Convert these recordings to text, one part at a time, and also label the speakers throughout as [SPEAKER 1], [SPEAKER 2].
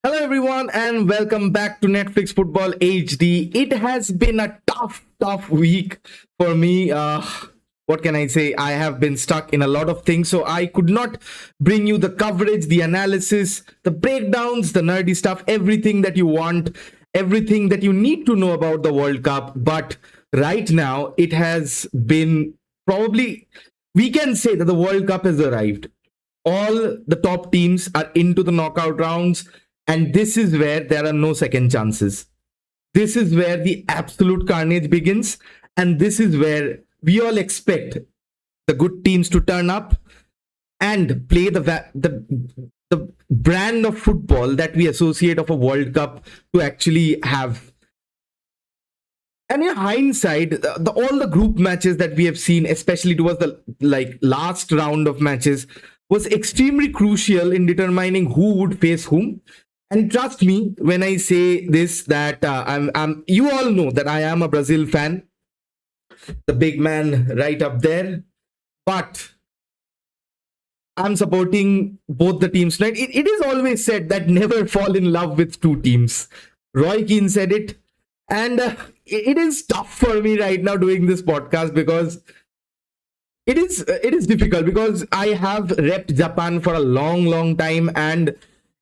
[SPEAKER 1] Hello, everyone, and welcome back to Netflix Football HD. It has been a tough week for me. What can I say? I have been stuck in a lot of things, so I could not bring you the coverage, the analysis, the breakdowns, the nerdy stuff, everything that you want, everything that you need to know about the World Cup. But right now, it has been probably, we can say that the World Cup has arrived. All the top teams are into the knockout rounds, and this is where there are no second chances. This is where the absolute carnage begins, and this is where we all expect the good teams to turn up and play the brand of football that we associate of a World Cup to actually have. And in hindsight, all the group matches that we have seen, especially towards the last round of matches, was extremely crucial in determining who would face whom. And trust me when I say this, that I'm. You all know that I am a Brazil fan, the big man right up there. But I'm supporting both the teams tonight. It is always said that never fall in love with two teams. Roy Keane said it, and it is tough for me right now doing this podcast because it is difficult, because I have repped Japan for a long time, and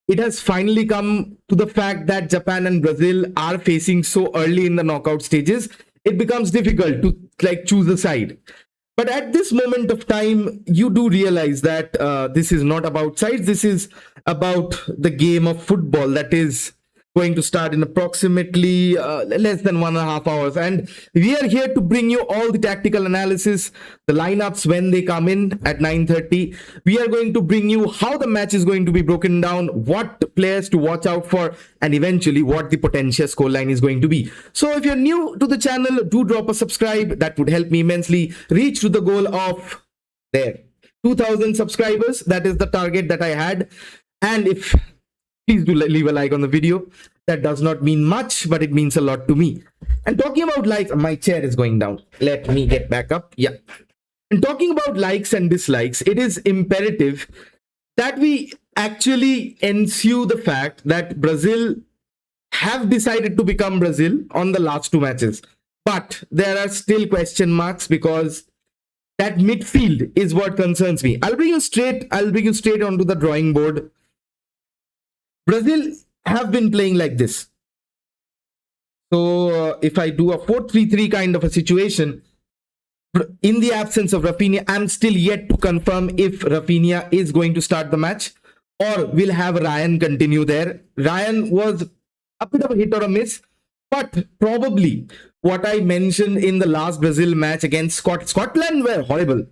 [SPEAKER 1] it has finally come to the fact that Japan and Brazil are facing so early in the knockout stages. It becomes difficult to choose a side. But at this moment of time, you do realize that this is not about sides. This is about the game of football that is going to start in approximately less than 1.5 hours. And we are here to bring you all the tactical analysis, the lineups when they come in at 9:30. We are going to bring you how the match is going to be broken down, what players to watch out for, and eventually what the potential scoreline is going to be. So if you're new to the channel, do drop a subscribe. That would help me immensely reach to the goal of 2,000 subscribers. That is the target that I had. And if please do leave a like on the video. That does not mean much, but it means a lot to me. And talking about likes, my chair is going down. Let me get back up. Yeah. And talking about likes and dislikes, it is imperative that we actually ensue the fact that Brazil have decided to become Brazil on the last two matches. But there are still question marks, because that midfield is what concerns me. I'll bring you straight onto the drawing board. Brazil have been playing like this. So if I do a 4-3-3 kind of a situation, in the absence of Rafinha, I'm still yet to confirm if Rafinha is going to start the match or will have Ryan continue there. Ryan was a bit of a hit or a miss, but probably what I mentioned in the last Brazil match against Scotland were horrible.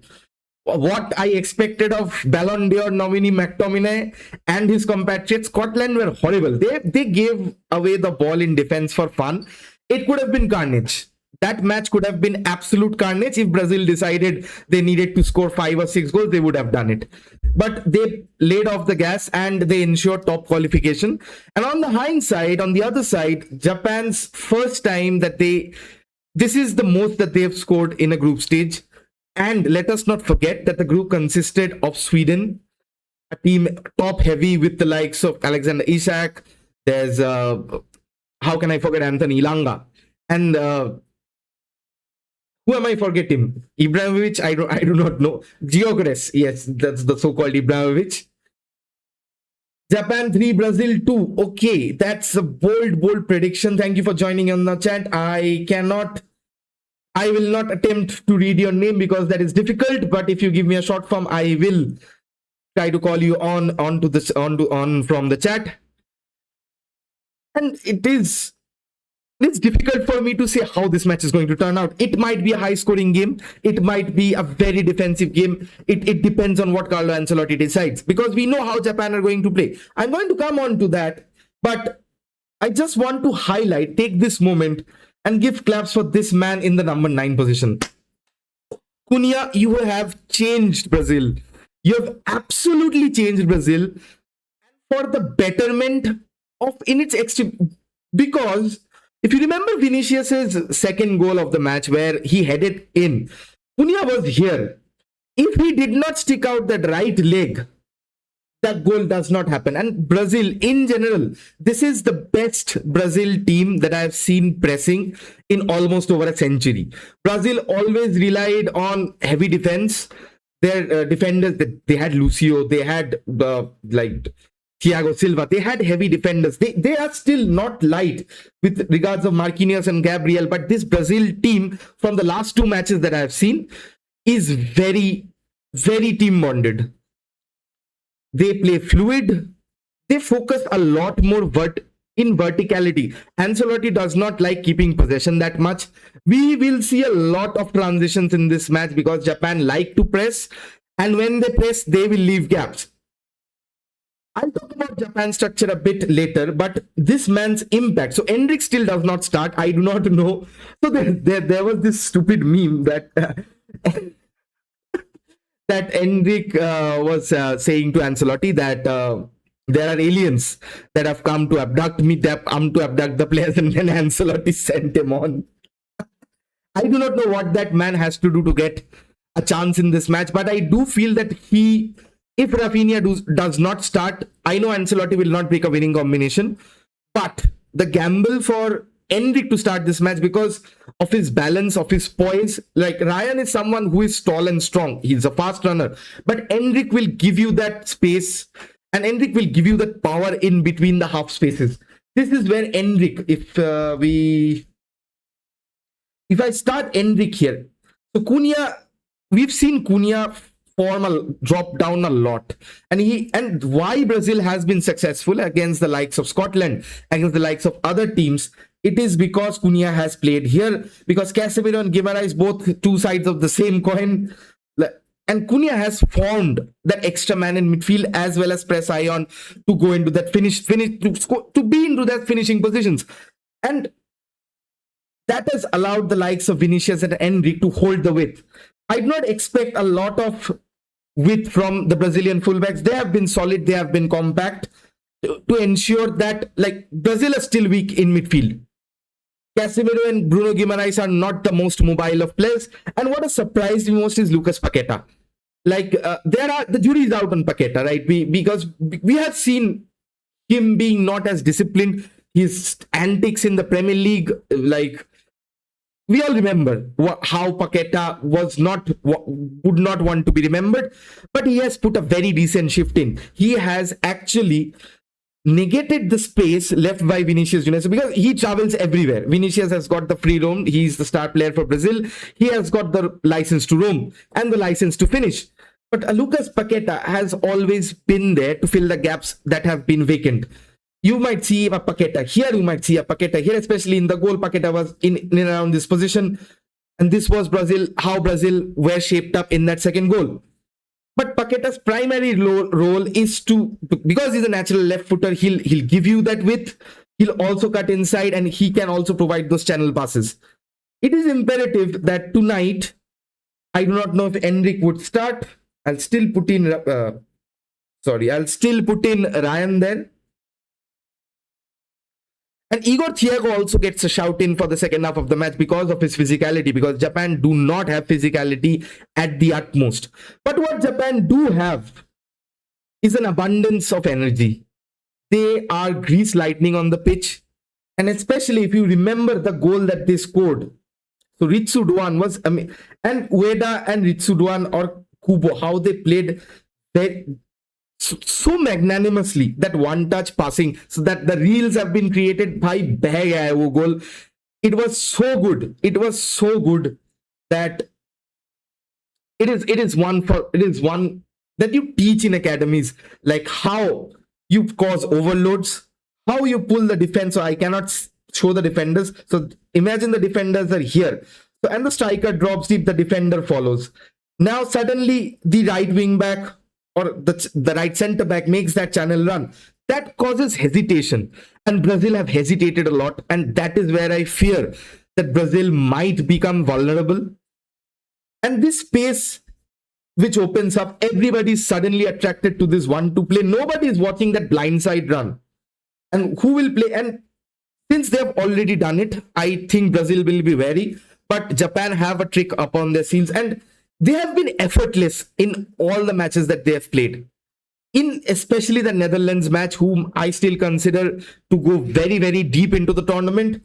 [SPEAKER 1] What I expected of Ballon d'Or nominee McTominay and his compatriots, Scotland were horrible. They gave away the ball in defense for fun. It could have been carnage. That match could have been absolute carnage. If Brazil decided they needed to score 5 or 6 goals, they would have done it. But they laid off the gas and they ensured top qualification. And on the hindsight, on the other side, Japan's first time that this is the most that they have scored in a group stage. And let us not forget that the group consisted of Sweden, a team top heavy with the likes of Alexander Isak. There's, how can I forget Anthony Ilanga? And who am I forgetting? Ibrahimovic, I do not know. Gyökeres, yes, that's the so-called Ibrahimovic. Japan 3, Brazil 2. Okay, that's a bold prediction. Thank you for joining on the chat. I will not attempt to read your name because that is difficult, but if you give me a short form, I will try to call you on from the chat. And it's difficult for me to say how this match is going to turn out. It might be a high scoring game. It might be a very defensive game. It depends on what Carlo Ancelotti decides, because we know how Japan are going to play. I'm going to come on to that, but I just want to take this moment and give claps for this man in the number 9 position. Cunha, you have changed Brazil. You have absolutely changed Brazil for the betterment of in its extreme. Because if you remember Vinicius's second goal of the match where he headed in, Cunha was here. If he did not stick out that right leg, that goal does not happen. And Brazil in general, this is the best Brazil team that I have seen pressing in almost over a century. Brazil always relied on heavy defense. Their defenders, they had Lucio, they had like Thiago Silva, they had heavy defenders. They are still not light with regards of Marquinhos and Gabriel, but this Brazil team from the last two matches that I have seen is very, very team bonded. They play fluid. They focus a lot more in verticality. Ancelotti does not like keeping possession that much. We will see a lot of transitions in this match because Japan like to press, and when they press, they will leave gaps. I'll talk about Japan structure a bit later, but this man's impact. So Endrick still does not start. I do not know. So there was this stupid meme that that Endrick was saying to Ancelotti that there are aliens that have come to abduct me, that come to abduct the players, and then Ancelotti sent him on. I do not know what that man has to do to get a chance in this match, but I do feel that if Rafinha does not start, I know Ancelotti will not break a winning combination, but the gamble for Endrick to start this match because of his balance, of his poise. Like Ryan is someone who is tall and strong. He's a fast runner. But Endrick will give you that space and Endrick will give you that power in between the half spaces. This is where Endrick, if I start Endrick here. So Cunha, we've seen Cunha drop down a lot, and why Brazil has been successful against the likes of Scotland, against the likes of other teams, it is because Cunha has played here, because Casemiro and Guimaraes both two sides of the same coin, and Cunha has formed that extra man in midfield as well as press Ion to go into that finish to be into that finishing positions, and that has allowed the likes of Vinicius and Endrick to hold the width. I do not expect a lot of width from the Brazilian fullbacks. They have been solid, they have been compact to ensure that, like, Brazil is still weak in midfield. Casemiro and Bruno Guimaraes are not the most mobile of players, and what has surprised me most is Lucas Paqueta. Like, the jury is out on Paqueta, right? Because we have seen him being not as disciplined. His antics in the Premier League, like, we all remember how Paqueta would not want to be remembered, but he has put a very decent shift in. He has actually negated the space left by Vinicius Junior because he travels everywhere. Vinicius has got the free roam. He's the star player for Brazil. He has got the license to roam and the license to finish. But Lucas Paqueta has always been there to fill the gaps that have been vacant. You might see a Paqueta here, you might see a Paqueta here, especially in the goal. Paqueta was in and around this position. And this was how Brazil were shaped up in that second goal. But Paqueta's primary role is because he's a natural left footer, he'll give you that width. He'll also cut inside and he can also provide those channel passes. It is imperative that tonight, I do not know if Endrick would start. I'll still put in Ryan there. And Igor Thiago also gets a shout in for the second half of the match because of his physicality, because Japan do not have physicality at the utmost. But what Japan do have is an abundance of energy. They are grease lightning on the pitch. And especially if you remember the goal that they scored. So Ritsu Doan was, and Ueda and Ritsu Doan or Kubo, how they played so magnanimously, that one-touch passing, so that the reels have been created by goal. It was so good. It was so good that it is one that you teach in academies, like how you cause overloads, how you pull the defense. So I cannot show the defenders. So imagine the defenders are here. So and the striker drops deep, the defender follows. Now suddenly the right wing back or the right centre back makes that channel run. That causes hesitation. And Brazil have hesitated a lot. And that is where I fear that Brazil might become vulnerable. And this space which opens up, everybody is suddenly attracted to this 1-2 play. Nobody is watching that blindside run. And who will play? And since they have already done it, I think Brazil will be wary. But Japan have a trick upon their sleeves. And they have been effortless in all the matches that they have played. in especially the Netherlands match, whom I still consider to go very, very deep into the tournament,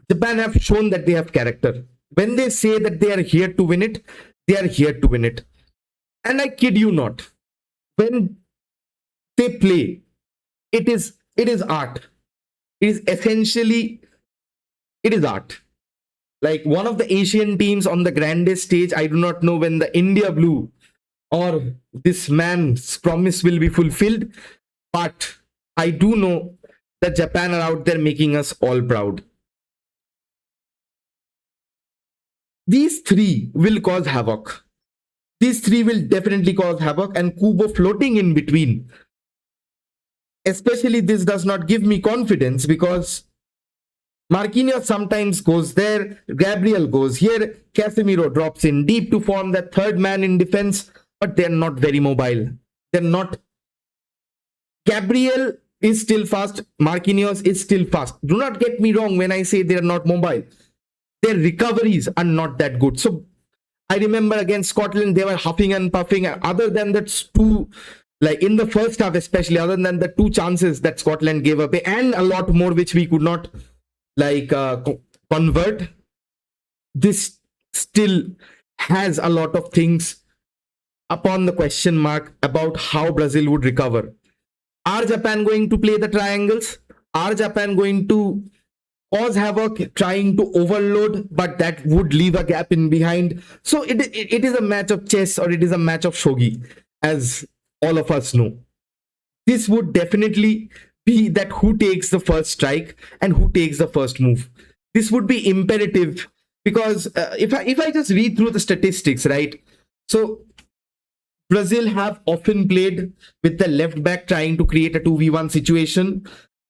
[SPEAKER 1] Japan have shown that they have character. When they say that they are here to win it, they are here to win it. And I kid you not, when they play, it is art. It is essentially, it is art. Like one of the Asian teams on the grandest stage, I do not know when the India blue or this man's promise will be fulfilled, but I do know that Japan are out there making us all proud. These three will cause havoc. These three will definitely cause havoc, and Kubo floating in between. Especially this does not give me confidence because Marquinhos sometimes goes there, Gabriel goes here, Casemiro drops in deep to form that third man in defense, but they're not very mobile. They're not. Gabriel is still fast, Marquinhos is still fast. Do not get me wrong when I say they're not mobile. Their recoveries are not that good. So I remember against Scotland, they were huffing and puffing. Other than that, two, like in the first half, especially, other than the two chances that Scotland gave away, and a lot more which we could not convert, this still has a lot of things upon the question mark about how Brazil would recover. Are Japan going to play the triangles? Are Japan going to cause havoc, trying to overload, but that would leave a gap in behind? So it is a match of chess, or it is a match of shogi, as all of us know. This would definitely be that who takes the first strike and who takes the first move. This would be imperative because if I just read through the statistics, right? So Brazil have often played with the left back trying to create a 2v1 situation,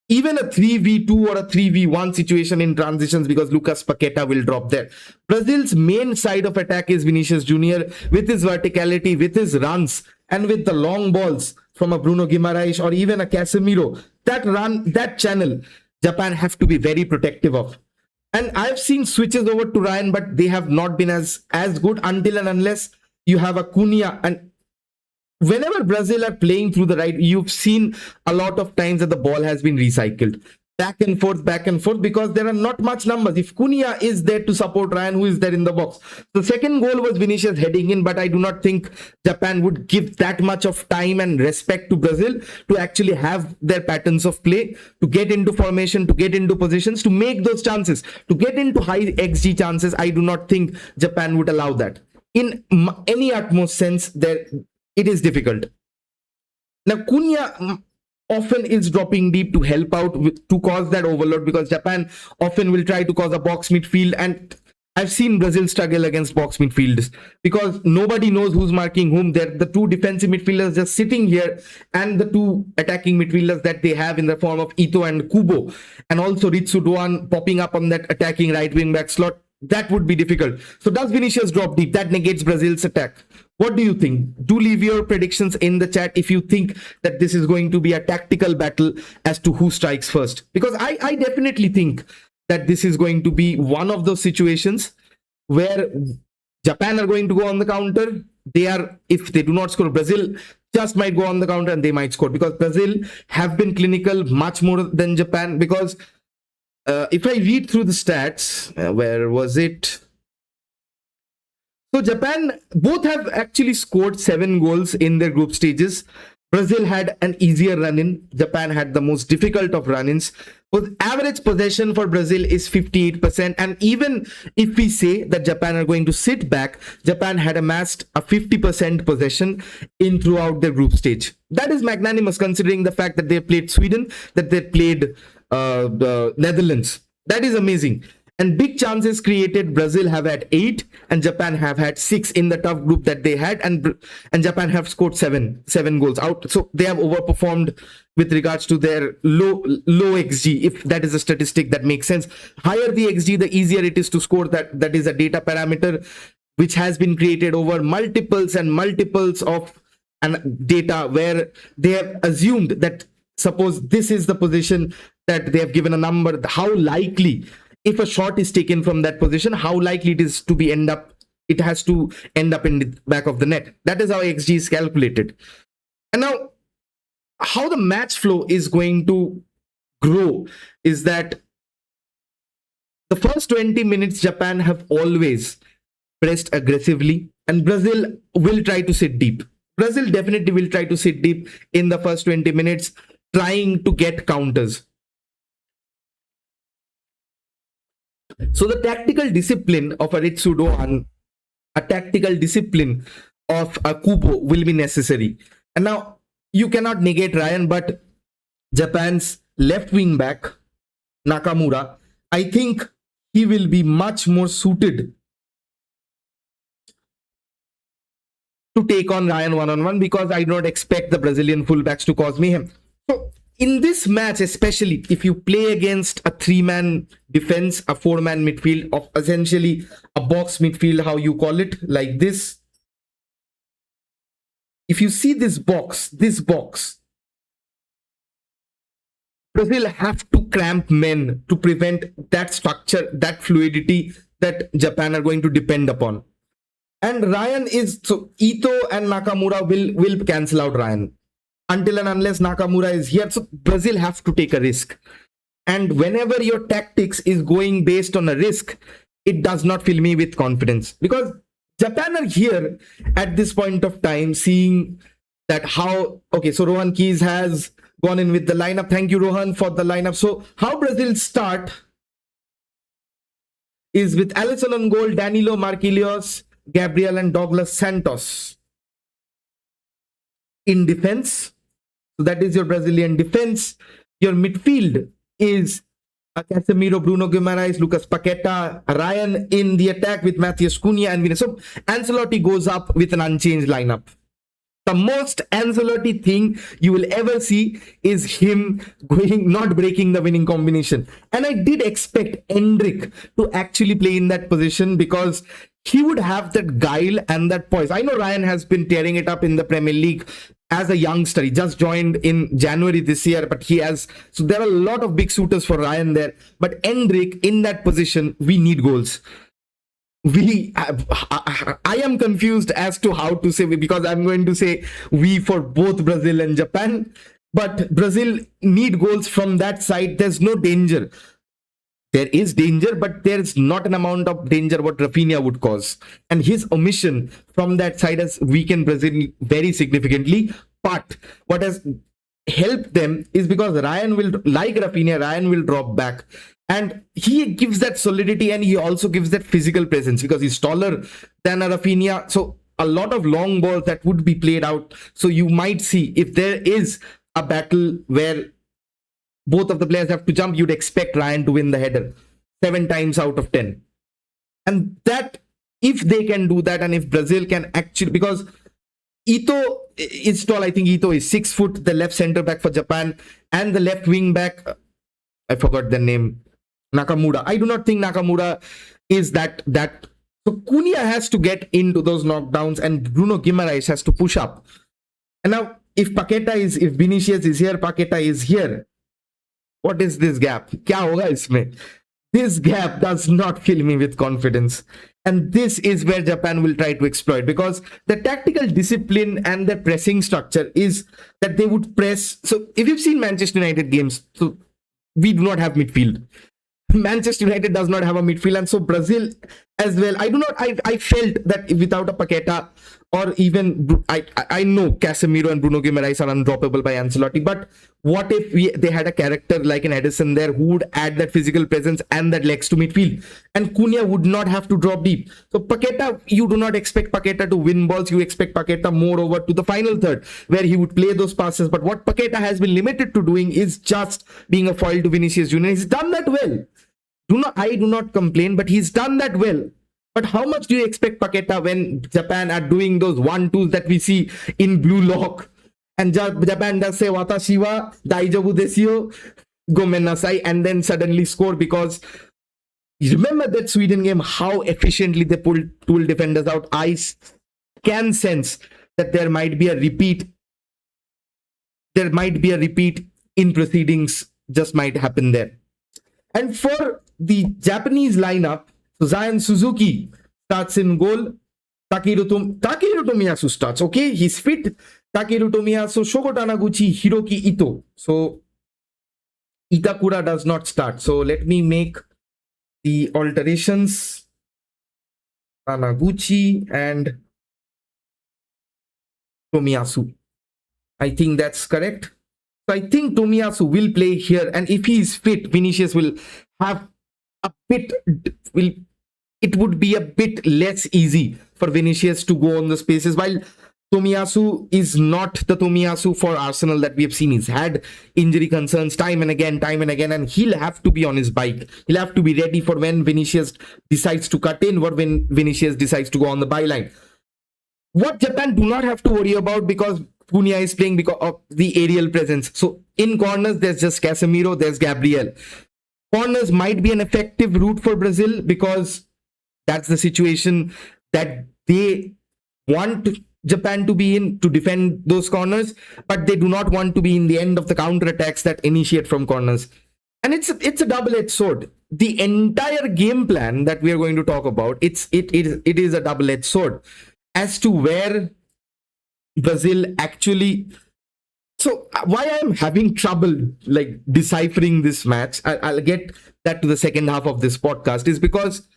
[SPEAKER 1] even a 3v2 or a 3v1 situation in transitions, because Lucas Paqueta will drop there. Brazil's main side of attack is Vinicius Jr. with his verticality, with his runs, and with the long balls from a Bruno Guimaraes or even a Casemiro. That channel, Japan have to be very protective of. And I've seen switches over to Ryan, but they have not been as good until and unless you have a Cunha. And whenever Brazil are playing through the right, you've seen a lot of times that the ball has been recycled back and forth, because there are not much numbers. If Cunha is there to support Ryan, who is there in the box? The second goal was Vinicius heading in, but I do not think Japan would give that much of time and respect to Brazil to actually have their patterns of play, to get into formation, to get into positions, to make those chances, to get into high XG chances. I do not think Japan would allow that. In any utmost sense, there it is difficult. Now, Cunha often is dropping deep to help out to cause that overload, because Japan often will try to cause a box midfield, and I've seen Brazil struggle against box midfielders because nobody knows who's marking whom. They're the two defensive midfielders just sitting here, and the two attacking midfielders that they have in the form of Ito and Kubo, and also Ritsu Doan popping up on that attacking right wing back slot. That would be difficult. So does Vinicius drop deep? That negates Brazil's attack. What do you think? Do leave your predictions in the chat if you think that this is going to be a tactical battle as to who strikes first. Because I definitely think that this is going to be one of those situations where Japan are going to go on the counter. If they do not score, Brazil just might go on the counter and they might score, because Brazil have been clinical much more than Japan. Because if I read through the stats, where was it? So Japan both have actually scored 7 goals in their group stages. Brazil had an easier run-in. Japan had the most difficult of run-ins. But average possession for Brazil is 58%. And even if we say that Japan are going to sit back, Japan had amassed a 50% possession in throughout their group stage. That is magnanimous, considering the fact that they played Sweden, that they played the Netherlands. That is amazing. And big chances created, Brazil have had 8 and Japan have had 6 in the tough group that they had, and Japan have scored 7 goals out. So they have overperformed with regards to their low XG, if that is a statistic that makes sense. Higher the XG, the easier it is to score. That is a data parameter which has been created over multiples and multiples of data, where they have assumed that, suppose this is the position that they have given a number, how likely, if a shot is taken from that position, how likely it is to be it has to end up in the back of the net. That is how XG is calculated. And now how the match flow is going to grow is that the first 20 minutes, Japan have always pressed aggressively, and Brazil will try to sit deep. Brazil definitely will try to sit deep in the first 20 minutes, trying to get counters. So the tactical discipline of a Ritsudo, a tactical discipline of a Kubo will be necessary. And now you cannot negate Ryan, but Japan's left wing back, Nakamura, I think he will be much more suited to take on Ryan one-on-one, because I do not expect the Brazilian fullbacks to cause mayhem. So in this match, especially if you play against a 3-man defense, a 4-man midfield, of essentially a box midfield, how you call it, like this. If you see this box, Brazil have to cramp men to prevent that structure, that fluidity that Japan are going to depend upon. And Ryan is, so Ito and Nakamura will cancel out Ryan until and unless Nakamura is here. So Brazil have to take a risk. And whenever your tactics is going based on a risk, it does not fill me with confidence, because Japan are here at this point of time seeing that how, okay, so Rohan Keys has gone in with the lineup. Thank you, Rohan, for the lineup. So how Brazil start is with Alisson on goal, Danilo, Marquinhos, Gabriel and Douglas Santos. In defense, so that is your Brazilian defense. Your midfield is Casemiro, Bruno Guimaraes, Lucas Paqueta, Ryan in the attack with Matheus Cunha and Vinicius. So Ancelotti goes up with an unchanged lineup. The most Ancelotti thing you will ever see is him not breaking the winning combination. And I did expect Endrick to actually play in that position, because he would have that guile and that poise. I know Ryan has been tearing it up in the Premier League as a youngster. He just joined in January this year, but he has, so there are a lot of big suitors for Ryan there. But Endrick in that position, we need goals. I am confused as to how to say, because I'm going to say we for both Brazil and Japan, but Brazil need goals from that side. There's no danger. There is danger, but there's not an amount of danger what Rafinha would cause. And his omission from that side has weakened Brazil very significantly. But what has helped them is because Ryan will, like Rafinha, Ryan will drop back. And he gives that solidity, and he also gives that physical presence because he's taller than a Rafinha. So a lot of long balls that would be played out. So you might see if there is a battle where both of the players have to jump, you'd expect Ryan to win the header 7 times out of 10. And that, if they can do that, and if Brazil can actually, because Ito is tall, I think Ito is 6 foot, the left center back for Japan, and the left wing back, I forgot the name, Nakamura. I do not think Nakamura is that. So Cunha has to get into those knockdowns, and Bruno Guimaraes has to push up. And now, if Vinicius is here, Paqueta is here, what is this gap? Kya hoga isme? This gap does not fill me with confidence. And this is where Japan will try to exploit, because the tactical discipline and the pressing structure is that they would press. So if you've seen Manchester United games, so we do not have midfield. Manchester United does not have a midfield, and so Brazil as well. I felt that without a Paqueta, or even, I know Casemiro and Bruno Guimaraes are undroppable by Ancelotti, but what if they had a character like an Edison there who would add that physical presence and that legs to midfield, and Cunha would not have to drop deep. So Paqueta, you do not expect Paqueta to win balls, you expect Paqueta more over to the final third where he would play those passes. But what Paqueta has been limited to doing is just being a foil to Vinicius Jr. He's done that well. I do not complain, but he's done that well. But how much do you expect Paqueta when Japan are doing those 1-2s that we see in Blue Lock? And Japan does say, Watashi wa daijabu desu yo, gomen nasai, and then suddenly score, because you remember that Sweden game, how efficiently they pulled 2 defenders out. I can sense that there might be a repeat. There might be a repeat in proceedings, just might happen there. And for the Japanese lineup, so Zion Suzuki starts in goal. Takeru Tomiyasu starts. Okay, he's fit. Takeru Tomiyasu, Shogo Tanaguchi, Hiroki Ito. So Itakura does not start. So let me make the alterations. Tanaguchi and Tomiyasu. I think that's correct. So I think Tomiyasu will play here, and if he is fit, Vinicius will have a bit. Will it would be a bit less easy for Vinicius to go on the spaces, while Tomiyasu is not the Tomiyasu for Arsenal that we have seen. He's had injury concerns time and again, and he'll have to be on his bike. He'll have to be ready for when Vinicius decides to cut in or when Vinicius decides to go on the byline. What Japan do not have to worry about, because Cunha is playing because of the aerial presence. So in corners, there's just Casemiro, there's Gabriel. Corners might be an effective route for Brazil because that's the situation that they want Japan to be in, to defend those corners, but they do not want to be in the end of the counter attacks that initiate from corners. And it's a double-edged sword. The entire game plan that we are going to talk about, it is a double-edged sword as to where Brazil actually. So why I'm having trouble like deciphering this match, I'll get that to the second half of this podcast, is because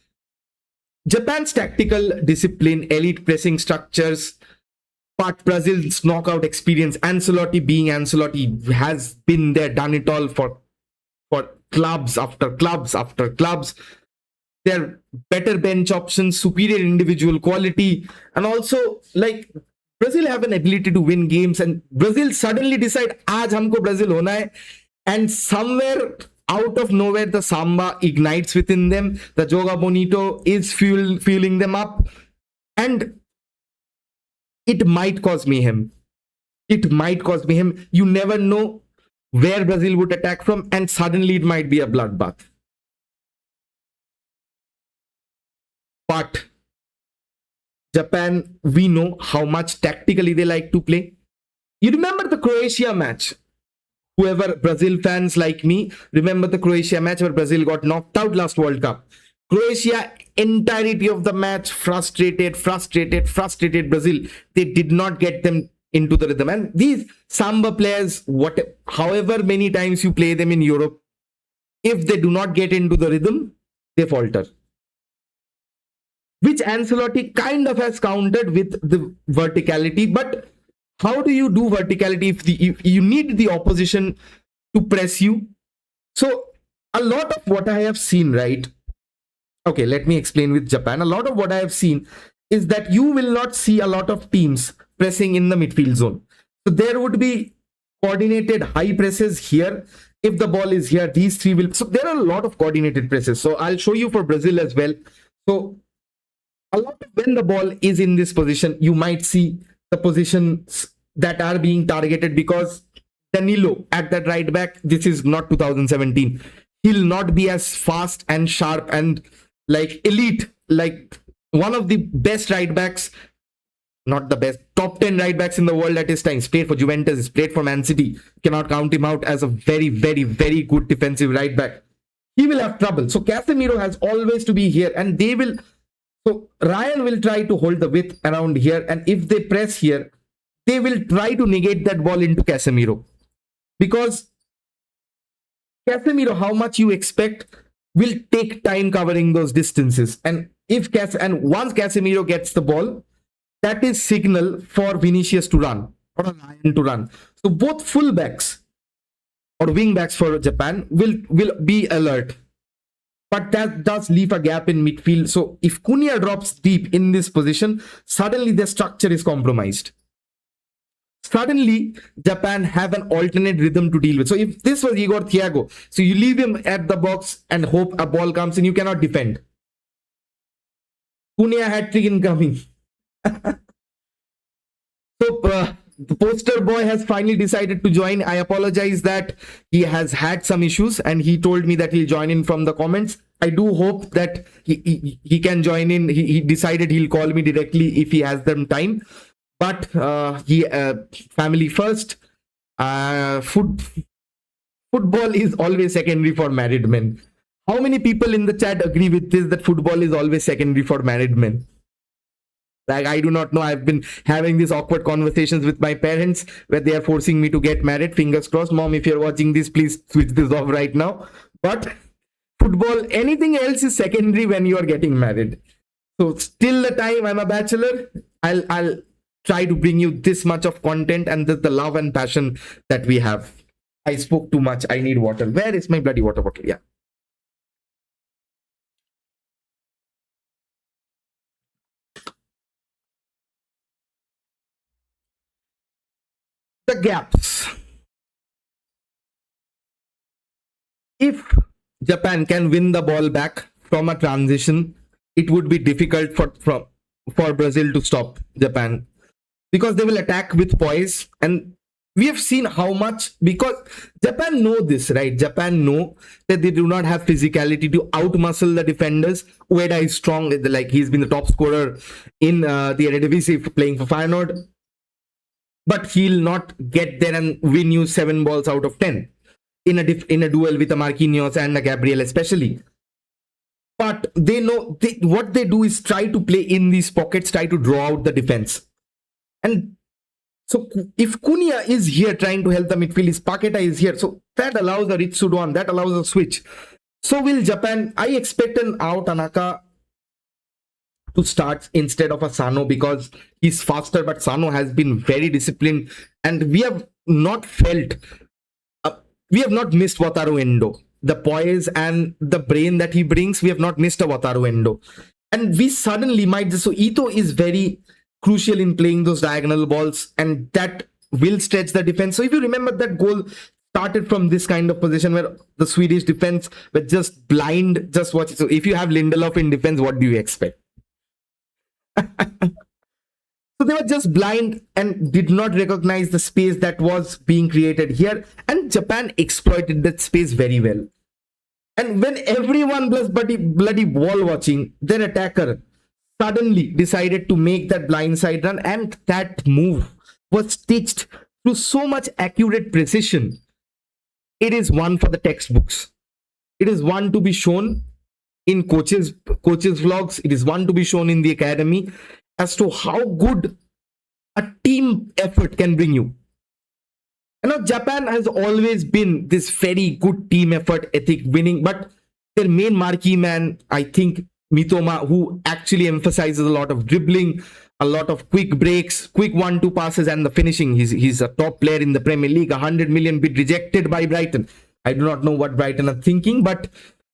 [SPEAKER 1] Japan's tactical discipline, elite pressing structures, but Brazil's knockout experience, Ancelotti being Ancelotti, has been there, done it all for clubs after clubs after clubs. Their better bench options, superior individual quality, and also like Brazil have an ability to win games, and Brazil suddenly decide, "Aaj humko Brazil hona hai," and somewhere out of nowhere the samba ignites within them. The Joga Bonito is fueling them up, and it might cause mayhem. It might cause mayhem. You never know where Brazil would attack from, and suddenly it might be a bloodbath. But Japan, we know how much tactically they like to play. You remember the Croatia match? Whoever Brazil fans like me remember the Croatia match where Brazil got knocked out last World Cup. Croatia, entirety of the match, frustrated Brazil. They did not get them into the rhythm. And these samba players, however many times you play them in Europe, if they do not get into the rhythm, they falter. Which Ancelotti kind of has countered with the verticality. But how do you do verticality if you need the opposition to press you? So a lot of what I have seen, right? Okay, let me explain with Japan. A lot of what I have seen is that you will not see a lot of teams pressing in the midfield zone. So there would be coordinated high presses here. If the ball is here, these three will. So there are a lot of coordinated presses. So I'll show you for Brazil as well. So a lot of when the ball is in this position, you might see the positions that are being targeted, because Danilo at that right back, this is not 2017. He'll not be as fast and sharp and like elite, like one of the best right backs, not the best, top 10 right backs in the world at his time. He's played for Juventus, he's played for Man City. Cannot count him out as a very, very, very good defensive right back. He will have trouble. So Casemiro has always to be here, and they will. So Ryan will try to hold the width around here, and if they press here, they will try to negate that ball into Casemiro. Because Casemiro, how much you expect, will take time covering those distances. And once Casemiro gets the ball, that is signal for Vinicius to run or Ryan to run. So both fullbacks or wingbacks for Japan will be alert. But that does leave a gap in midfield. So if Cunha drops deep in this position, suddenly the structure is compromised. Suddenly, Japan have an alternate rhythm to deal with. So if this was Igor Thiago, so you leave him at the box and hope a ball comes in, you cannot defend. Cunha hat-trick incoming. So the poster boy has finally decided to join. I apologize that he has had some issues, and he told me that he'll join in from the comments. I do hope that he can join in. He decided he'll call me directly if he has them time. But family first. Football is always secondary for married men. How many people in the chat agree with this, that football is always secondary for married men? Like, I do not know. I've been having these awkward conversations with my parents where they are forcing me to get married. Fingers crossed, mom, if you're watching this, please switch this off right now. But football, anything else is secondary when you are getting married. So still the time I'm a bachelor, I'll try to bring you this much of content and the love and passion that we have. I spoke too much. I need water. Where is my bloody water bottle? Yeah. The gaps. If Japan can win the ball back from a transition, it would be difficult for Brazil to stop Japan, because they will attack with poise. And we have seen how much, because Japan know this, right? Japan know that they do not have physicality to outmuscle the defenders. Ueda is strong, like he's been the top scorer in the Eredivisie playing for Feyenoord, but he'll not get there and win you 7 balls out of 10 in a duel with a Marquinhos and a Gabriel especially. But they know what they do is try to play in these pockets, try to draw out the defense. And so if Cunha is here trying to help the midfield, is Paqueta is here, so that allows a Rich Sudan, that allows a switch. So will Japan. I expect an Ao Tanaka to start instead of a Sano, because he's faster, but Sano has been very disciplined, and we have not missed Wataru Endo. The poise and the brain that he brings, we have not missed a Wataru Endo. And we suddenly might just, so Ito is very crucial in playing those diagonal balls, and that will stretch the defense. So if you remember, that goal started from this kind of position where the Swedish defense were just blind, just watch it. So if you have Lindelof in defense, what do you expect? So they were just blind and did not recognize the space that was being created here. And Japan exploited that space very well. And when everyone was bloody ball watching, their attacker suddenly decided to make that blindside run, and that move was stitched through so much accurate precision. It is one for the textbooks. It is one to be shown in coaches vlogs. It is one to be shown in the academy as to how good a team effort can bring you. And now Japan has always been this very good team effort ethic winning, but their main marquee man, I think Mitoma, who actually emphasizes a lot of dribbling, a lot of quick breaks, quick 1-2 passes, and the finishing. He's a top player in the Premier League. 100 million bid rejected by Brighton. I do not know what Brighton are thinking, but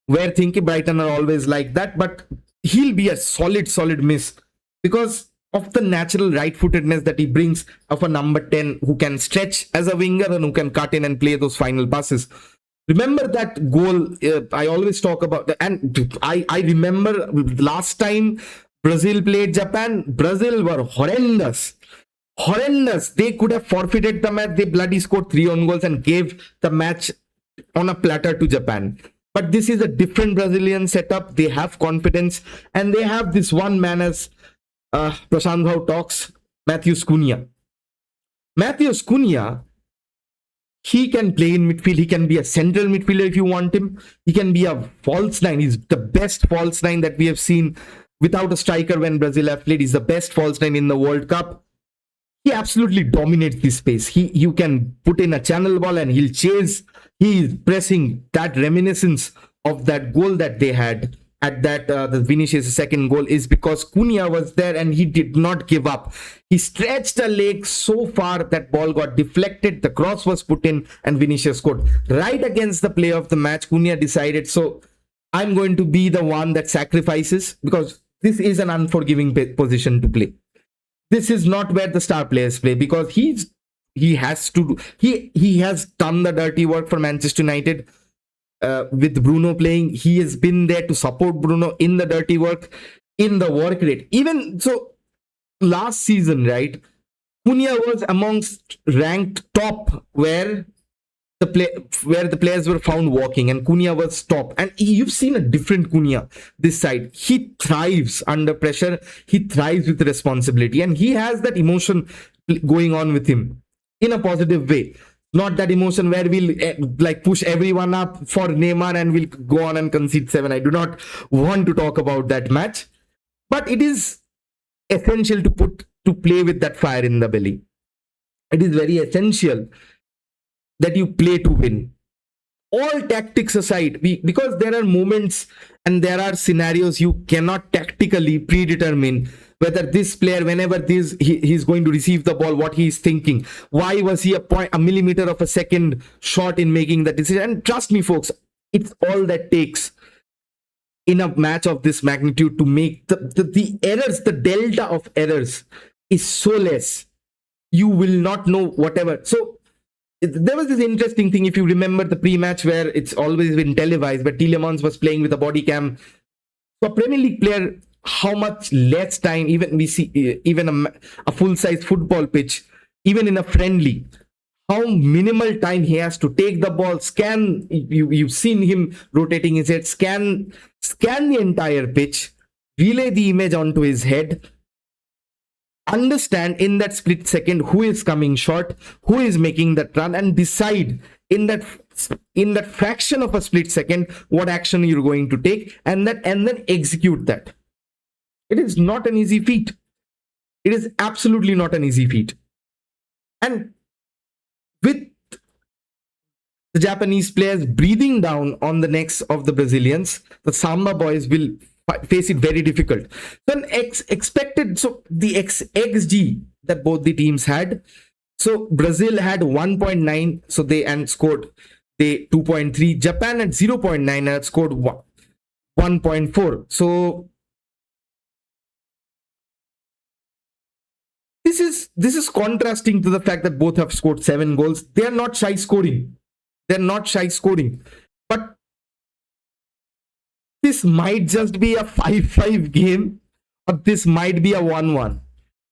[SPEAKER 1] we're thinking Brighton are always like that. But he'll be a solid miss because of the natural right-footedness that he brings of a number 10 who can stretch as a winger and who can cut in and play those final passes. Remember that goal I always talk about, and I remember last time Brazil played Japan, Brazil were horrendous. They could have forfeited the match. They bloody scored 3 own goals and gave the match on a platter to Japan. But this is a different Brazilian setup. They have confidence, and they have this one man, as Prashanth Nair talks, Matheus Cunha. Matheus Cunha, he can play in midfield. He can be a central midfielder if you want him. He can be a false nine. He's the best false nine that we have seen without a striker when Brazil have played. He's the best false nine in the World Cup. He absolutely dominates this space. You can put in a channel ball and he'll chase. He is pressing. That reminiscence of that goal that they had at that the Vinicius' second goal is because Cunha was there and he did not give up. He stretched a leg so far that ball got deflected, the cross was put in, and Vinicius scored. Right against the play of the match, Cunha decided, so I'm going to be the one that sacrifices, because this is an unforgiving position to play. This is not where the star players play, because he has done the dirty work for Manchester United. With Bruno playing, he has been there to support Bruno in the dirty work, in the work rate. Even so, last season, right, Cunha was amongst ranked top where the players were found walking, and Cunha was top. And you've seen a different Cunha this side. He thrives under pressure. He thrives with responsibility, and he has that emotion going on with him in a positive way. Not that emotion where we'll like push everyone up for Neymar and we'll go on and concede 7. I do not want to talk about that match. But it is essential to play with that fire in the belly. It is very essential that you play to win. All tactics aside, because there are moments and there are scenarios you cannot tactically predetermine whether this player, whenever he's going to receive the ball, what he's thinking. Why was he a millimeter of a second short in making that decision? And trust me, folks, it's all that takes in a match of this magnitude to make the errors, the delta of errors is so less. You will not know whatever. So there was this interesting thing, if you remember the pre-match, where it's always been televised, but Tielemans was playing with a body cam. So a Premier League player, how much less time, even we see, even a full-size football pitch, even in a friendly, how minimal time he has to take the ball, scan, you've seen him rotating his head, scan the entire pitch, relay the image onto his head, understand in that split second who is coming short, who is making that run, and decide in that fraction of a split second what action you're going to take, and then execute that. It is not an easy feat. It is absolutely not an easy feat. And with the Japanese players breathing down on the necks of the Brazilians, the Samba boys will face it very difficult. So expected, so the XG that both the teams had. So Brazil had 1.9, so they scored 2.3. Japan had 0.9 and had scored 1.4. So this is contrasting to the fact that both have scored 7 goals. They are not shy scoring. But this might just be a 5-5 game, or this might be a 1-1.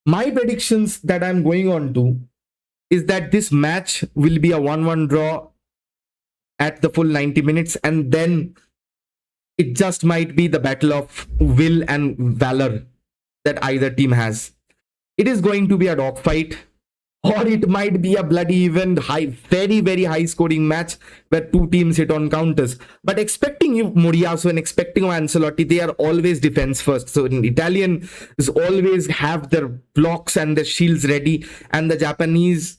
[SPEAKER 1] My predictions that I'm going on to is that this match will be a 1-1 draw at the full 90 minutes, and then it just might be the battle of will and valor that either team has. It is going to be a dogfight, or it might be a bloody even very, very high scoring match where two teams hit on counters. But expecting Moriaso and expecting Ancelotti, they are always defense first. So in Italian is always have their blocks and their shields ready, and the Japanese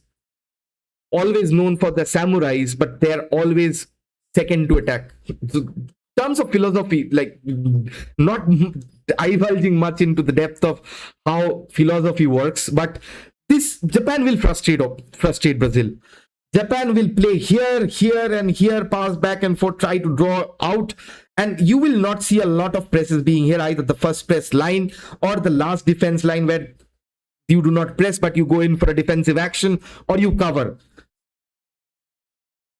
[SPEAKER 1] always known for the samurais, but they're always second to attack. So in terms of philosophy, like not divulging much into the depth of how philosophy works, but this Japan will frustrate Brazil. Japan will play here, and here, pass back and forth, try to draw out. And you will not see a lot of presses being here, either the first press line or the last defense line, where you do not press, but you go in for a defensive action or you cover.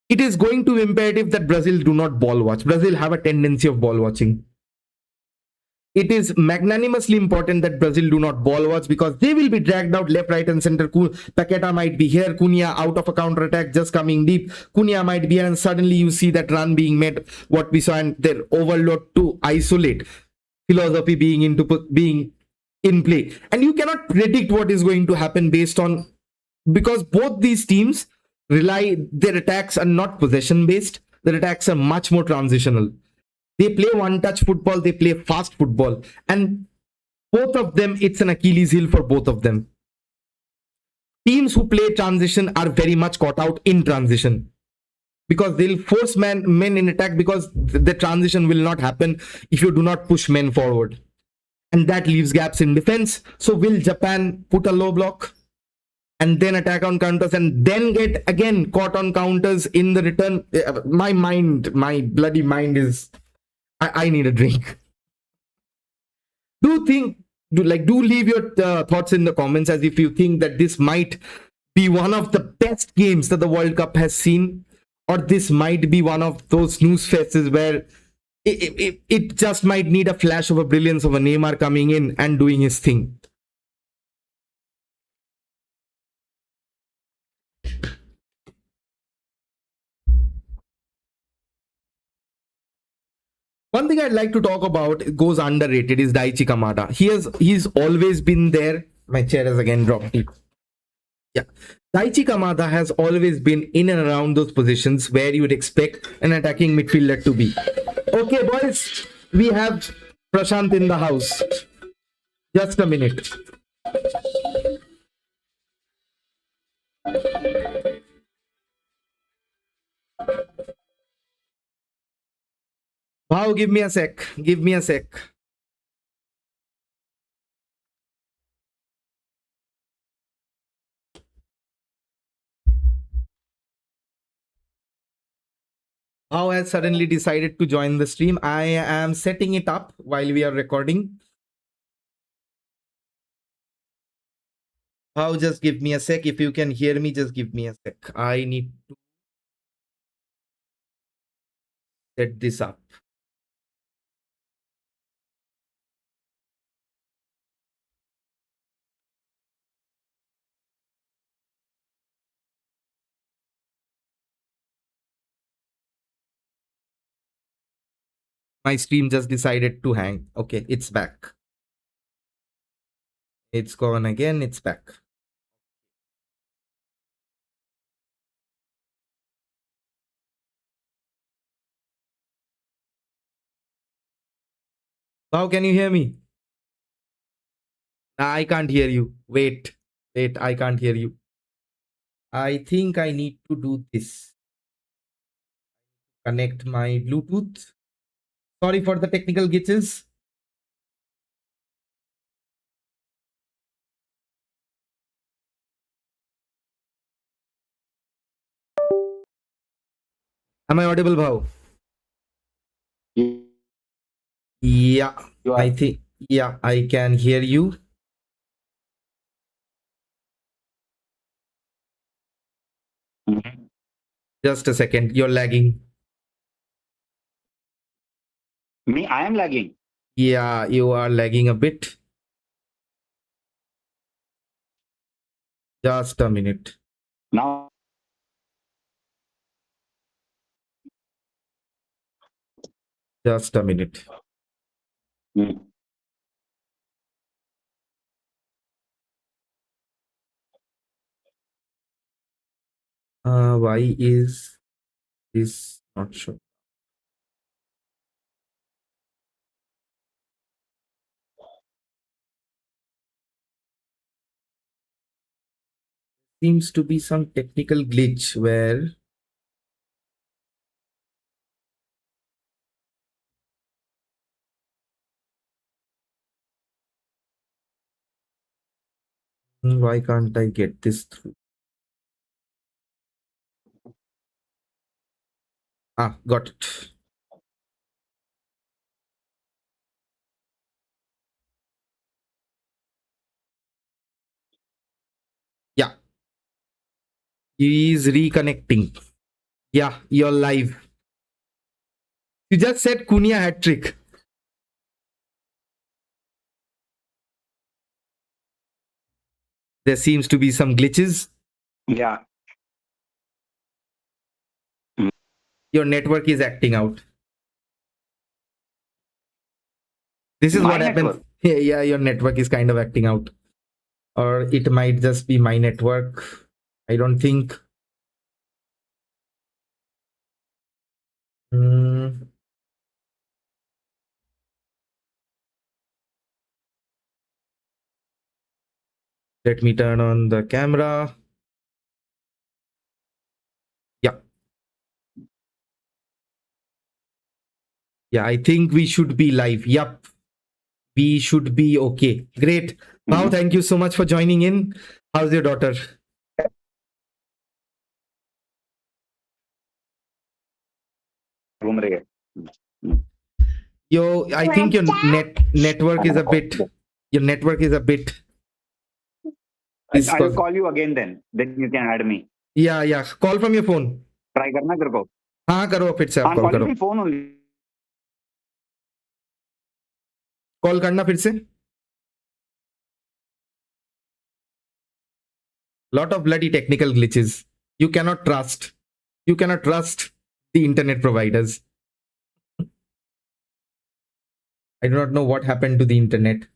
[SPEAKER 1] It is going to be imperative that Brazil do not ball watch. Brazil have a tendency of ball watching. It is magnanimously important that Brazil do not ball watch, because they will be dragged out left, right and center. Paqueta might be here, Cunha out of a counter attack just coming deep, Cunha might be here, and suddenly you see that run being made, what we saw, and their overload to isolate, philosophy being in play. And you cannot predict what is going to happen based on, because both these teams their attacks are not possession based, their attacks are much more transitional. They play one-touch football, they play fast football. And both of them, it's an Achilles heel for both of them. Teams who play transition are very much caught out in transition, because they'll force men in attack, because the transition will not happen if you do not push men forward. And that leaves gaps in defense. So will Japan put a low block and then attack on counters and then get again caught on counters in the return? My bloody mind is... I need a drink. Do leave your thoughts in the comments, as if you think that this might be one of the best games that the World Cup has seen, or this might be one of those snooze fests where it just might need a flash of a brilliance of a Neymar coming in and doing his thing. One thing I'd like to talk about, it goes underrated, is Daichi Kamada. He's always been there. My chair has again dropped. Yeah. Daichi Kamada has always been in and around those positions where you would expect an attacking midfielder to be. Okay, boys, we have Prashanth in the house. Just a minute. Bhau, give me a sec. Give me a sec. Bhau has suddenly decided to join the stream. I am setting it up while we are recording. Bhau, just give me a sec. If you can hear me, just give me a sec. I need to set this up. My stream just decided to hang. Okay, it's back. It's gone again. It's back. How can you hear me? I can't hear you. Wait, I can't hear you. I think I need to do this. Connect my Bluetooth. Sorry for the technical glitches. Am I audible, Bhau? Yeah, I think, yeah, I can hear you. Just a second. You're lagging.
[SPEAKER 2] Me, I am lagging.
[SPEAKER 1] Yeah, you are lagging a bit. Just a minute.
[SPEAKER 2] Now,
[SPEAKER 1] Just a minute. Why is this not sure? Seems to be some technical glitch where why can't I get this through? Ah, got it. Yeah, he is reconnecting. Yeah, you're live. You just said Kunia hat trick. There seems to be some glitches.
[SPEAKER 2] yeah.
[SPEAKER 1] Your network is acting out. This is
[SPEAKER 2] My
[SPEAKER 1] what happens.
[SPEAKER 2] network.
[SPEAKER 1] Yeah, your network is kind of acting out. Or it might just be my network. I don't think. Hmm. Let me turn on the camera. Yeah. Yeah, I think we should be live. Yup. We should be okay. Great. Wow, thank you so much for joining in. How's your daughter?
[SPEAKER 2] घूम रही है.
[SPEAKER 1] Yo, I think your network is a bit. Your network is a bit.
[SPEAKER 2] I'll call you again then. Then you can add me.
[SPEAKER 1] Yeah, yeah. Call from your phone.
[SPEAKER 2] Try करना तेरे को.
[SPEAKER 1] हाँ करो फिर से आप
[SPEAKER 2] I'm
[SPEAKER 1] कॉल
[SPEAKER 2] calling
[SPEAKER 1] करो.
[SPEAKER 2] from phone only.
[SPEAKER 1] Call करना फिर से. Lot of bloody technical glitches. You cannot trust. You cannot trust the internet providers. I do not know what happened to the internet.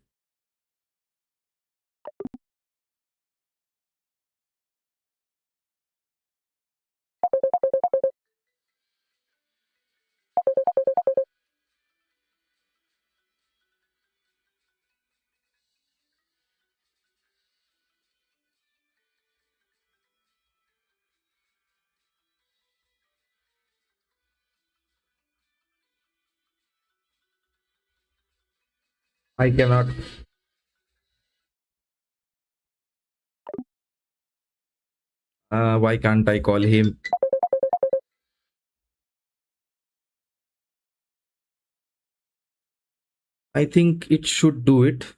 [SPEAKER 1] I cannot. Why can't I call him? I think it should do it.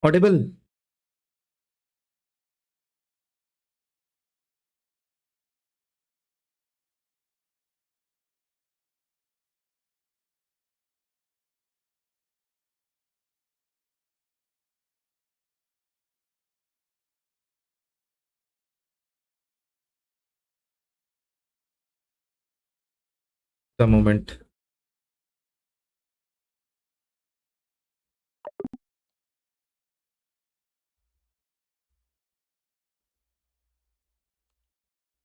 [SPEAKER 1] Audible. The moment.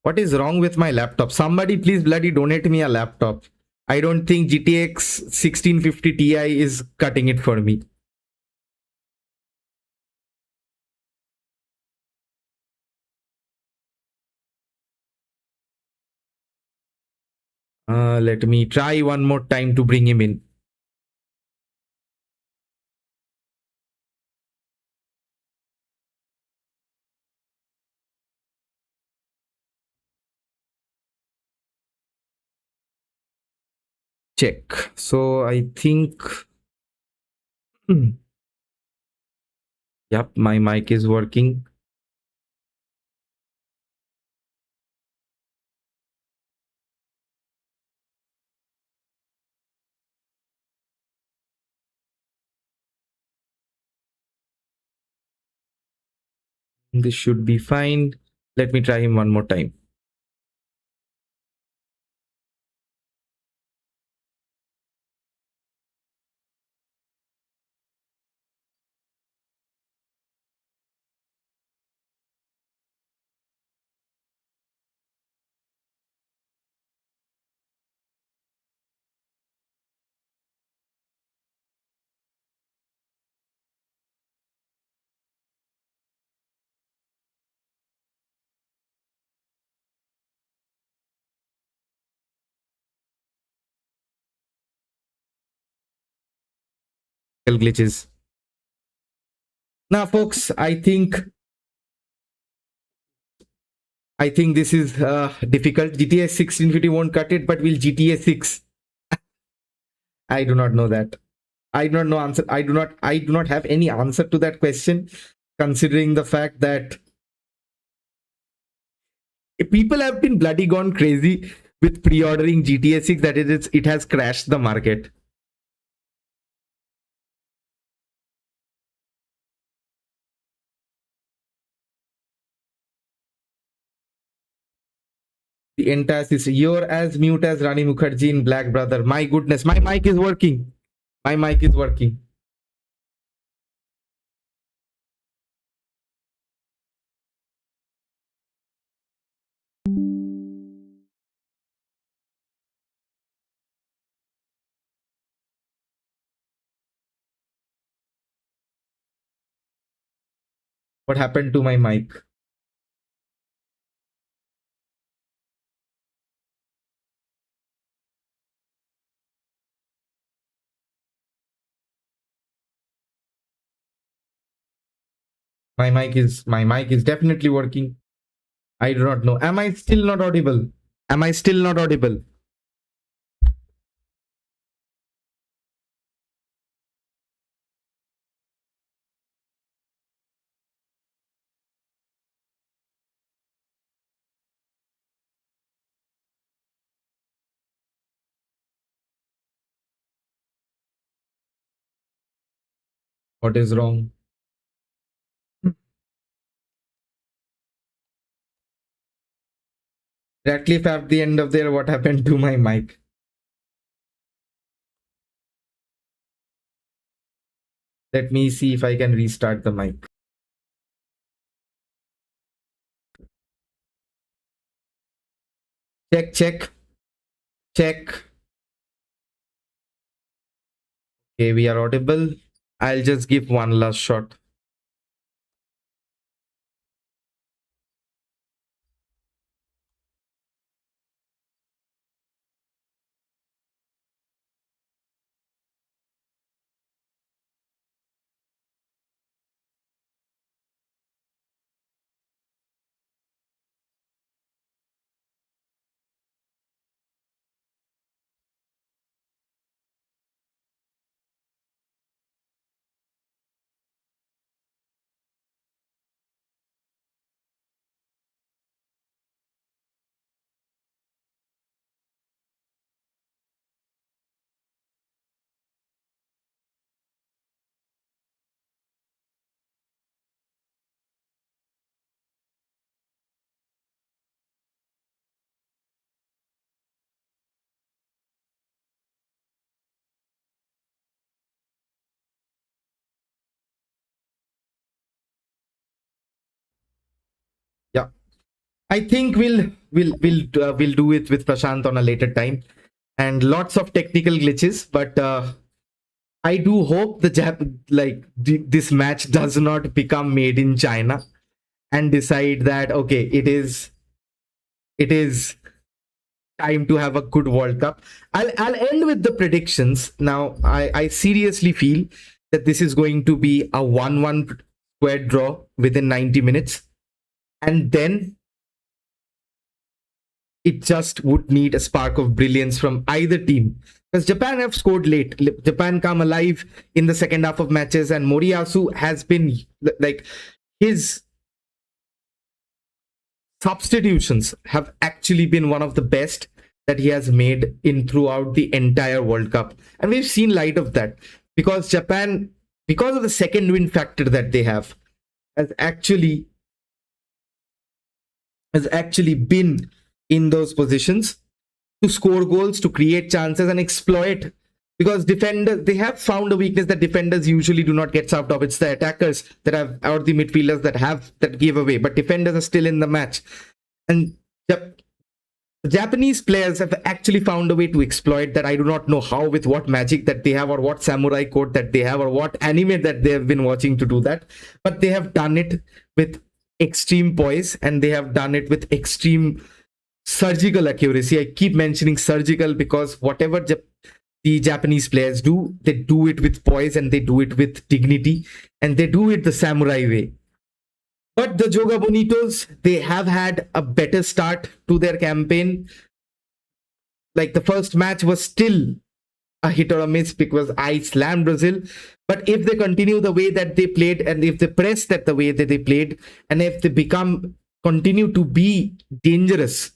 [SPEAKER 1] What is wrong with my laptop? Somebody please bloody donate me a laptop. I don't think GTX 1650 Ti is cutting it for me. Let me try one more time to bring him in. Check. So I think, yep, my mic is working. This should be fine. Let me try him one more time. Glitches. Now, folks, I think this is difficult. GTA 1650 won't cut it, but will GTA 6? I do not know that. I do not know answer. I do not have any answer to that question, considering the fact that people have been bloody gone crazy with pre-ordering GTA 6 that it has crashed the market. The entire system. You're as mute as Rani Mukherjee in Black Brother. My goodness, my mic is working. My mic is working. What happened to my mic? My mic is definitely working. I do not know. Am I still not audible? Am I still not audible? What is wrong? Ratcliffe at the end of there. What happened to my mic? Let me see if I can restart the mic. Check, check, check. Okay, we are audible. I'll just give one last shot. I think we'll do it with Prashant on a later time, and lots of technical glitches, but I do hope this match does not become made in China and decide that okay, it is time to have a good World Cup. I'll end with the predictions now. I seriously feel that this is going to be a 1-1 square draw within 90 minutes, and then it just would need a spark of brilliance from either team. Because Japan have scored late. Japan come alive in the second half of matches, and Moriyasu has been like his substitutions have actually been one of the best that he has made in throughout the entire World Cup. And we've seen light of that because Japan, because of the second wind factor that they have, has actually been in those positions to score goals, to create chances and exploit. Because defenders, they have found a weakness that defenders usually do not get served off. It's the attackers that have, or the midfielders that give away, but defenders are still in the match. And the Japanese players have actually found a way to exploit that. I do not know how, with what magic that they have, or what samurai code that they have, or what anime that they have been watching to do that. But they have done it with extreme poise, and they have done it with extreme surgical accuracy. I keep mentioning surgical because whatever the Japanese players do, they do it with poise and they do it with dignity and they do it the samurai way. But the Joga Bonitos, they have had a better start to their campaign. Like the first match was still a hit or a miss because I slammed Brazil. But if they continue the way that they played, and if they press that the way that they played, and if they continue to be dangerous,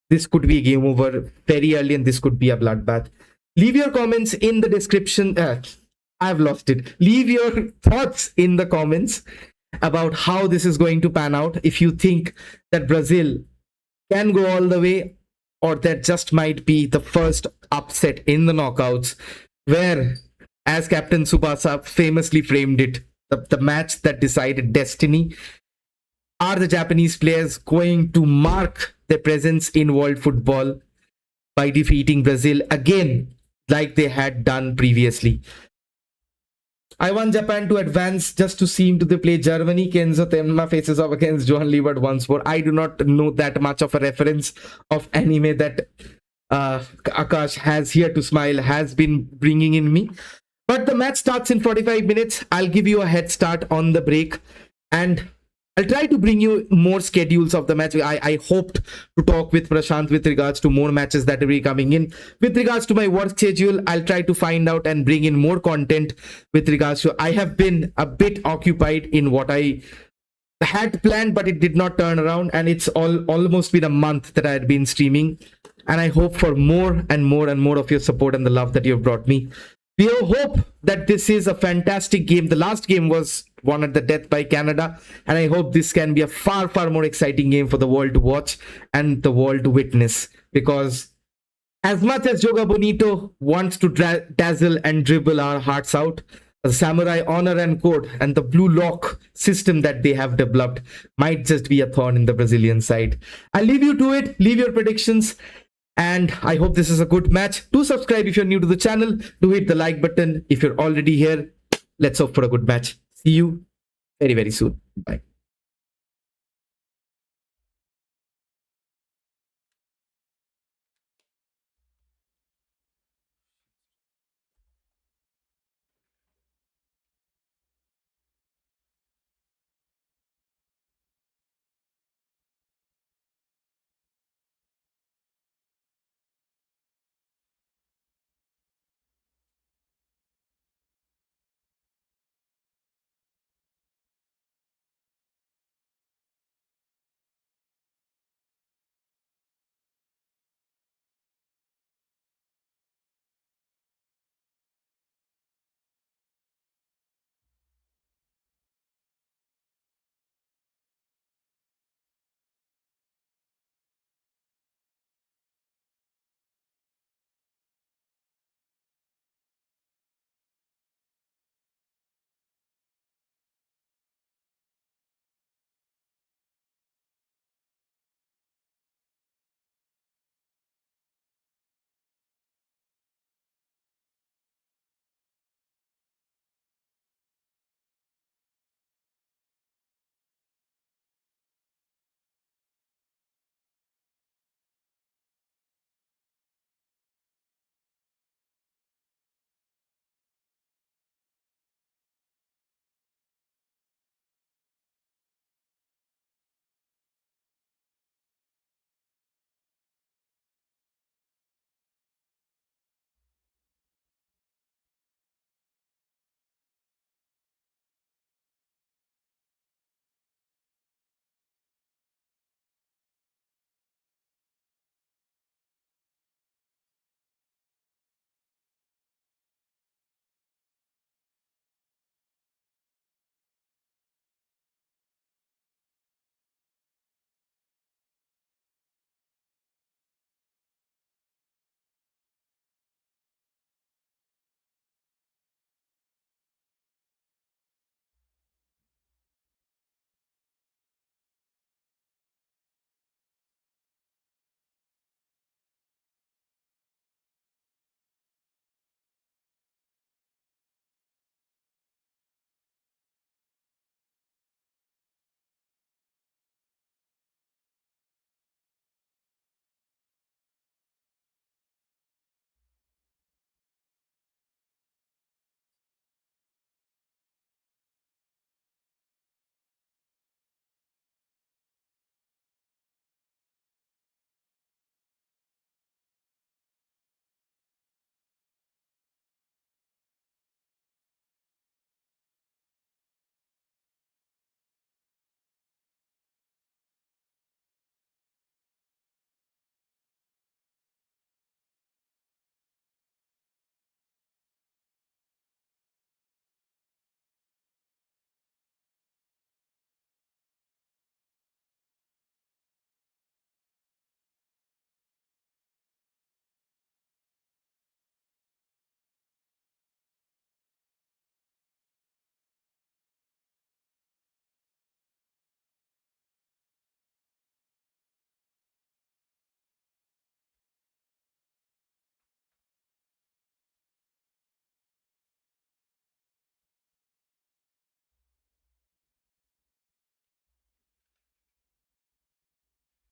[SPEAKER 1] this could be a game over very early and this could be a bloodbath. Leave your comments in the description. I've lost it. Leave your thoughts in the comments about how this is going to pan out. If you think that Brazil can go all the way, or that just might be the first upset in the knockouts, where, as Captain Tsubasa famously framed it, the match that decided destiny. Are the Japanese players going to mark their presence in world football by defeating Brazil again, like they had done previously? I want Japan to advance just to see him to play Germany. Kenzo Tenma faces off against Johan Liebert once more. I do not know that much of a reference of anime that Akash has here to smile has been bringing in me. But the match starts in 45 minutes. I'll give you a head start on the break, and I'll try to bring you more schedules of the match. I hoped to talk with Prashanth with regards to more matches that will be coming in. With regards to my work schedule, I'll try to find out and bring in more content with regards to... I have been a bit occupied in what I had planned, but it did not turn around. And it's almost been a month that I had been streaming. And I hope for more and more and more of your support and the love that you've brought me. We hope that this is a fantastic game. The last game was won at the death by Canada, and I hope this can be a far, far more exciting game for the world to watch and the world to witness. Because as much as Joga Bonito wants to dazzle and dribble our hearts out, the samurai honor and code and the blue lock system that they have developed might just be a thorn in the Brazilian side. I'll leave you to it. Leave your predictions. And I hope this is a good match. Do subscribe if you're new to the channel. Do hit the like button if you're already here. Let's hope for a good match. See you very, very soon. Bye.